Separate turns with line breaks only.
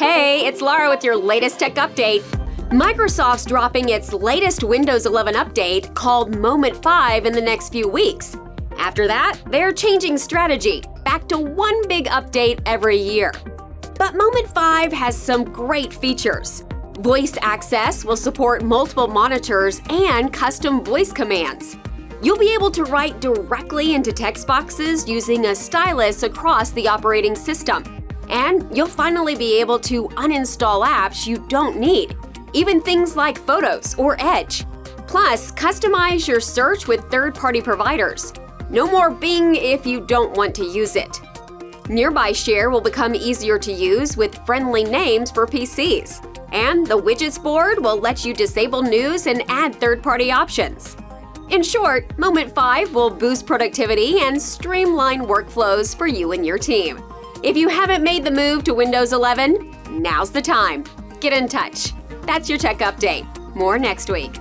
Hey, it's Lara with your latest tech update. Microsoft's dropping its latest Windows 11 update called Moment 5 in the next few weeks. After that, they're changing strategy, back to one big update every year. But Moment 5 has some great features. Voice access will support multiple monitors and custom voice commands. You'll be able to write directly into text boxes using a stylus across the operating system. And you'll finally be able to uninstall apps you don't need, even things like Photos or Edge. Plus, customize your search with third-party providers. No more Bing if you don't want to use it. Nearby Share will become easier to use with friendly names for PCs. And the Widgets board will let you disable news and add third-party options. In short, Moment 5 will boost productivity and streamline workflows for you and your team. If you haven't made the move to Windows 11, now's the time. Get in touch. That's your tech update. More next week.